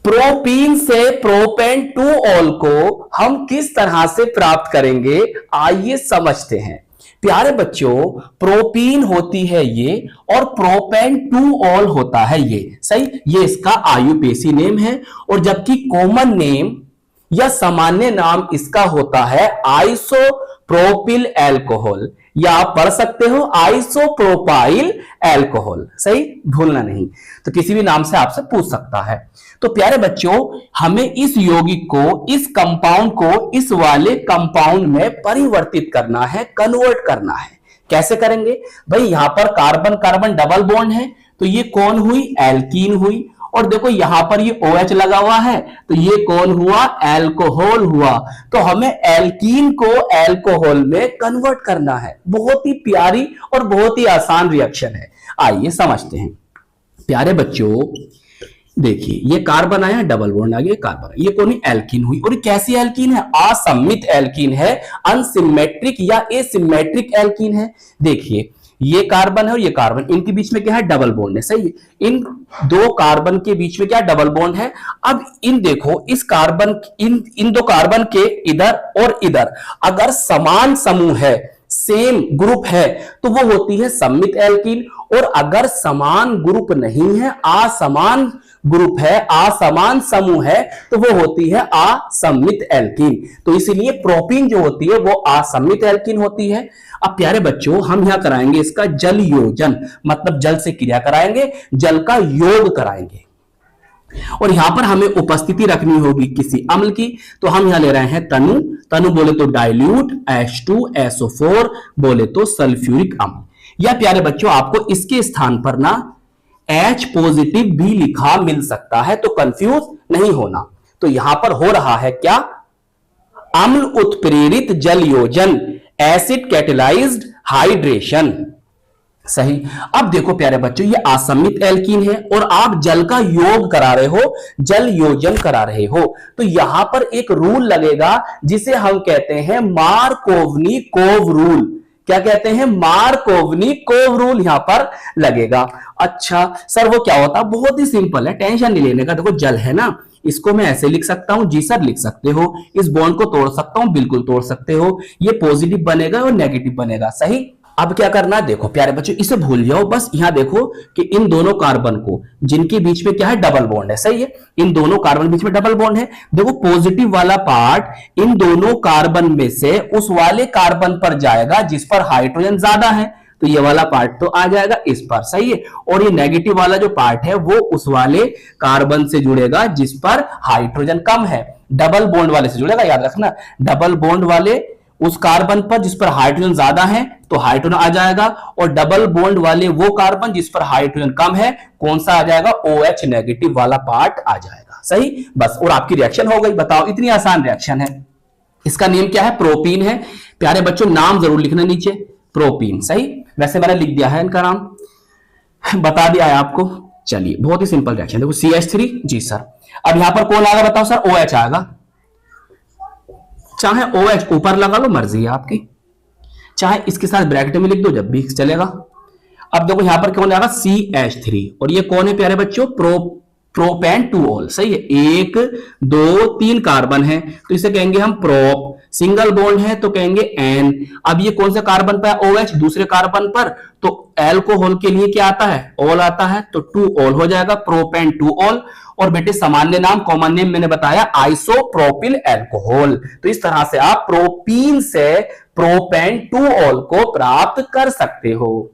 Propene से propane two all को हम किस तरह से प्राप्त करेंगे, आइए समझते हैं। प्यारे बच्चों, प्रोपीन होती है ये और प्रोपेन टू ऑल होता है ये, सही। ये इसका आईयूपीएसी नेम है और जबकि कॉमन नेम या सामान्य नाम इसका होता है आइसोप्रोपिल एल्कोहल, या आप पढ़ सकते हो आइसोप्रोपाइल एल्कोहल, सही, भूलना नहीं। तो किसी भी नाम से आपसे पूछ सकता है। तो प्यारे बच्चों, हमें इस यौगिक को, इस कंपाउंड को इस वाले कंपाउंड में परिवर्तित करना है, कन्वर्ट करना है। कैसे करेंगे भाई? यहां पर कार्बन कार्बन डबल बॉन्ड है तो ये कौन हुई? एल्कीन हुई। और देखो यहां पर ये OH लगा हुआ है तो ये कौन हुआ? एल्कोहल हुआ। तो हमें एल्कीन को एल्कोहल में कन्वर्ट करना है। बहुत ही प्यारी और बहुत ही आसान रिएक्शन है, आइए समझते हैं। प्यारे बच्चों देखिए, ये कार्बन आया, डबल बॉन्ड आ गया, कार्बन, ये कौन? एल्कीन हुई। और कैसी एल्कीन है? असम्मित एल्कीन है, अनसिमेट्रिक या एसिमेट्रिक एल्कीन है। देखिए ये कार्बन है और ये कार्बन, इनके बीच में क्या है? डबल बॉन्ड है, सही है। इन दो कार्बन के बीच में क्या डबल बॉन्ड है। अब इन देखो, इस कार्बन, इन दो कार्बन के इधर और इधर अगर समान समूह है, सेम ग्रुप है, तो वो होती है सम्मित एल्कीन। और अगर समान ग्रुप नहीं है, असमान ग्रुप है, असमान समूह है, तो वो होती है असम्मित एल्कीन। तो इसीलिए प्रोपीन जो होती है वो असम्मित एल्कीन होती है। अब प्यारे बच्चों, हम यहां कराएंगे इसका जल योजन, मतलब जल से क्रिया कराएंगे, जल का योग कराएंगे। और यहां पर हमें उपस्थिति रखनी होगी किसी अम्ल की, तो हम यहां ले रहे हैं तनु। तनु बोले तो डाइल्यूट, H2SO4 बोले तो सल्फ्यूरिक अम्ल। या प्यारे बच्चों, आपको इसके स्थान पर ना H पॉजिटिव भी लिखा मिल सकता है, तो कंफ्यूज नहीं होना। तो यहां पर हो रहा है क्या? अम्ल उत्प्रेरित जल योजन, एसिड कैटेलाइज्ड हाइड्रेशन, सही। अब देखो प्यारे बच्चों, ये असम्मित एल्कीन है और आप जल का योग करा रहे हो, जल योजन करा रहे हो, तो यहां पर एक रूल लगेगा जिसे हम कहते हैं मार्कोवनी-कोव रूल। क्या कहते हैं? मार्कोवनी-कोव रूल यहां पर लगेगा। अच्छा सर, वो क्या होता है? बहुत ही सिंपल है, टेंशन नहीं लेने का। देखो जल है ना, इसको मैं ऐसे लिख सकता हूं, जी सर लिख सकते हो। इस बॉन्ड को तोड़ सकता हूं, बिल्कुल तोड़ सकते हो। ये पॉजिटिव बनेगा और नेगेटिव बनेगा, सही। अब क्या करना है? देखो प्यारे बच्चों, इसे भूल जाओ, बस यहां देखो कि इन दोनों कार्बन को, जिनके बीच में क्या है? डबल बॉन्ड है, सही है। इन दोनों कार्बन बीच में डबल बॉन्ड है। देखो पॉजिटिव वाला पार्ट इन दोनों कार्बन में से उस वाले कार्बन पर जाएगा जिस पर हाइड्रोजन ज्यादा है, तो ये वाला पार्ट तो आ जाएगा इस पर, सही है। और ये नेगेटिव वाला जो पार्ट है वो उस वाले कार्बन से जुड़ेगा जिस पर हाइड्रोजन कम है। डबल बॉन्ड वाले से जुड़ेगा, याद रखना। डबल बॉन्ड वाले उस कार्बन पर जिस पर हाइड्रोजन ज्यादा है तो हाइड्रोजन आ जाएगा, और डबल बॉन्ड वाले वो कार्बन जिस पर हाइड्रोजन कम है, कौन सा आ जाएगा? OH नेगेटिव वाला पार्ट आ जाएगा, सही। बस, और आपकी रिएक्शन हो गई। बताओ, इतनी आसान रिएक्शन है। इसका नेम क्या है? प्रोपीन है। प्यारे बच्चों, नाम जरूर लिखना नीचे, प्रोपीन, सही। वैसे मैंने लिख दिया है इनका नाम, बता दिया है आपको। चलिए, बहुत ही सिंपल रिएक्शन। देखो CH3, जी सर। अब यहां पर कौन आएगा? बताओ सर। OH आएगा। चाहे OH ऊपर लगा लो, मर्जी है आपकी, चाहे इसके साथ ब्रैकेट में लिख दो, जब भी चलेगा। अब देखो यहां पर कौन आएगा? CH3। और ये कौन है प्यारे बच्चों? प्रोपेन टू ऑल, सही है। 1 2 3 कार्बन है तो इसे कहेंगे हम प्रोप। सिंगल बॉन्ड है तो कहेंगे एन। अब ये कौन से कार्बन पर है? OH दूसरे कार्बन पर, तो एल्कोहल के लिए क्या आता है? ऑल आता है, तो टू ऑल हो जाएगा, प्रोपेन टू ऑल। और बेटे सामान्य नाम, कॉमन नेम मैंने बताया आइसोप्रोपिल एल्कोहल। तो इस तरह से आप प्रोपीन से प्रोपेन टू ऑल को प्राप्त कर सकते हो।